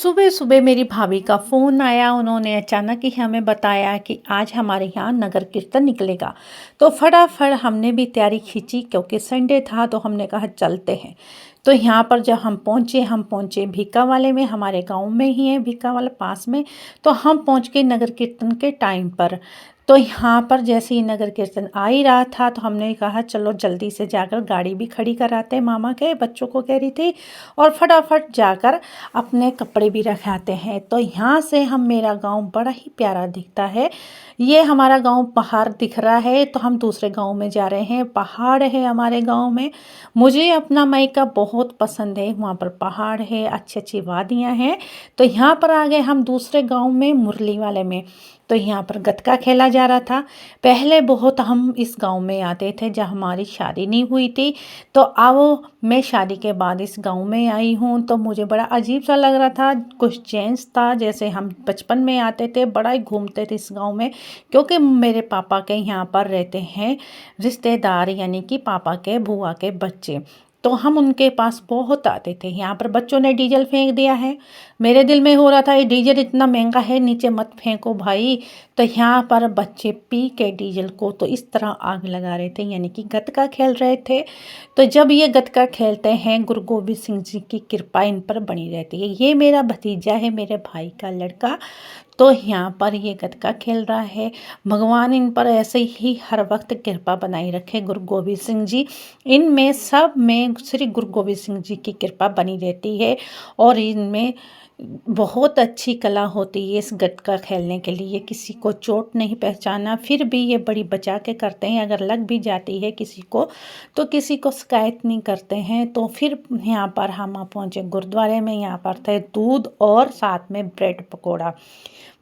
सुबह सुबह मेरी भाभी का फ़ोन आया। उन्होंने अचानक ही हमें बताया कि आज हमारे यहाँ नगर कीर्तन निकलेगा। तो फटाफट हमने भी तैयारी खींची, क्योंकि संडे था तो हमने कहा चलते हैं। तो यहाँ पर जब हम पहुँचे भीका वाले में, हमारे गांव में ही है भीका वाला पास में। तो हम पहुँच गए नगर कीर्तन के टाइम पर। तो यहाँ पर जैसे ही नगर कीर्तन आ ही रहा था तो हमने कहा चलो जल्दी से जाकर गाड़ी भी खड़ी कराते हैं, मामा के बच्चों को कह रही थी, और फटाफट जाकर अपने कपड़े भी रखाते हैं। तो यहाँ से हम मेरा गांव बड़ा ही प्यारा दिखता है। ये हमारा गांव पहाड़ दिख रहा है, तो हम दूसरे गांव में जा रहे हैं। पहाड़ है हमारे गांव में। मुझे अपना मायका बहुत पसंद है, वहाँ पर पहाड़ है, अच्छी अच्छी वादियाँ हैं। तो यहाँ पर आ गए हम दूसरे गांव में, मुरली वाले में। तो यहाँ पर गतका खेला जा रहा था। पहले बहुत हम इस गांव में आते थे जब हमारी शादी नहीं हुई थी। तो अब मैं शादी के बाद इस गांव में आई हूँ, तो मुझे बड़ा अजीब सा लग रहा था। कुछ चेंज था, जैसे हम बचपन में आते थे, बड़ा ही घूमते थे इस गांव में। क्योंकि मेरे पापा के यहाँ पर रहते हैं रिश्तेदार, यानी कि पापा के बुआ के बच्चे। तो हम उनके पास बहुत आते थे। यहाँ पर बच्चों ने डीजल फेंक दिया है। मेरे दिल में हो रहा था ये डीजल इतना महंगा है, नीचे मत फेंको भाई। तो यहाँ पर बच्चे पी के डीजल को तो इस तरह आग लगा रहे थे, यानी कि गतका खेल रहे थे। तो जब ये गतका खेलते हैं, गुरु गोबिंद सिंह जी की कृपा इन पर बनी रहती है। ये मेरा भतीजा है, मेरे भाई का लड़का। तो यहाँ पर ये गतका खेल रहा है। भगवान इन पर ऐसे ही हर वक्त कृपा बनाई रखे, गुरु गोबिंद सिंह जी। इनमें सब में श्री गुरु गोबिंद सिंह जी की कृपा बनी रहती है। और इनमें बहुत अच्छी कला होती है इस गतका खेलने के लिए। किसी को चोट नहीं पहचाना, फिर भी ये बड़ी बचा के करते हैं। अगर लग भी जाती है किसी को तो किसी को शिकायत नहीं करते हैं। तो फिर यहाँ पर हम पहुँचे गुरुद्वारे में। यहाँ पर थे दूध और साथ में ब्रेड पकौड़ा।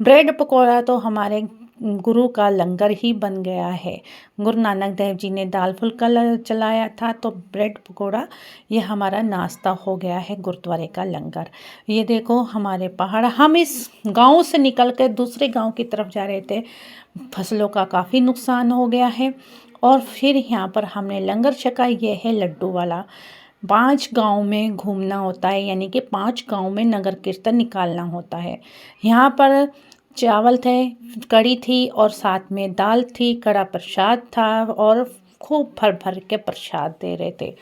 ब्रेड पकौड़ा तो हमारे गुरु का लंगर ही बन गया है। गुरु नानक देव जी ने दाल फुल्का चलाया था, तो ब्रेड पकौड़ा ये हमारा नाश्ता हो गया है गुरुद्वारे का लंगर। ये देखो हमारे पहाड़। हम इस गांव से निकल कर दूसरे गांव की तरफ जा रहे थे। फसलों का काफ़ी नुकसान हो गया है। और फिर यहाँ पर हमने लंगर छका। ये है लड्डू वाला। 5 गांव में घूमना होता है, यानी कि 5 गांव में नगर कीर्तन निकालना होता है। यहाँ पर चावल थे, कढ़ी थी और साथ में दाल थी, कड़ा प्रसाद था, और खूब भर भर के प्रसाद दे रहे थे।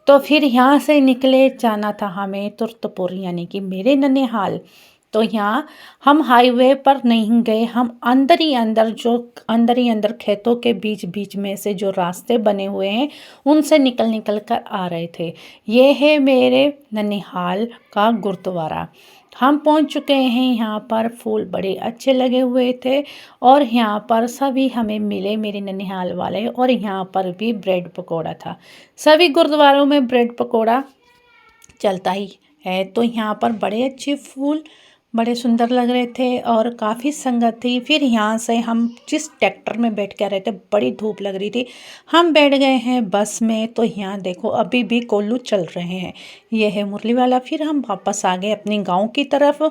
तो फिर यहाँ से निकले, जाना था हमें तुर्तपुर, यानी कि मेरे ननिहाल। तो यहाँ हम हाईवे पर नहीं गए, हम अंदर ही अंदर खेतों के बीच बीच में से जो रास्ते बने हुए हैं उनसे निकल निकल कर आ रहे थे। ये है मेरे ननिहाल का गुरुद्वारा। हम पहुंच चुके हैं। यहाँ पर फूल बड़े अच्छे लगे हुए थे, और यहाँ पर सभी हमें मिले, मेरे ननिहाल वाले। और यहाँ पर भी ब्रेड पकौड़ा था। सभी गुरुद्वारों में ब्रेड पकौड़ा चलता ही है। तो यहाँ पर बड़े अच्छे फूल बड़े सुंदर लग रहे थे, और काफ़ी संगत थी। फिर यहाँ से हम जिस ट्रैक्टर में बैठ के आ रहे थे, बड़ी धूप लग रही थी, हम बैठ गए हैं बस में। तो यहाँ देखो अभी भी कोल्लू चल रहे हैं। ये है मुरली वाला। फिर हम वापस आ गए अपने गांव की तरफ।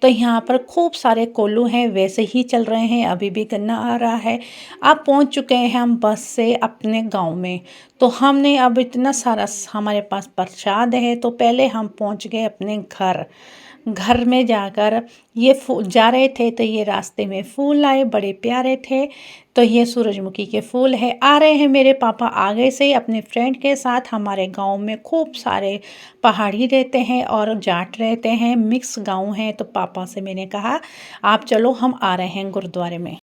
तो यहाँ पर खूब सारे कोल्लू हैं, वैसे ही चल रहे हैं, अभी भी गन्ना आ रहा है। अब पहुँच चुके हैं हम बस से अपने गाँव में। तो हमने अब इतना सारा हमारे पास प्रसाद है, तो पहले हम पहुँच गए अपने घर में जाकर ये फूल जा रहे थे। तो ये रास्ते में फूल आए, बड़े प्यारे थे। तो ये सूरजमुखी के फूल है। आ रहे हैं मेरे पापा आगे से अपने फ्रेंड के साथ। हमारे गांव में खूब सारे पहाड़ी रहते हैं और जाट रहते हैं, मिक्स गांव है। तो पापा से मैंने कहा आप चलो, हम आ रहे हैं गुरुद्वारे में।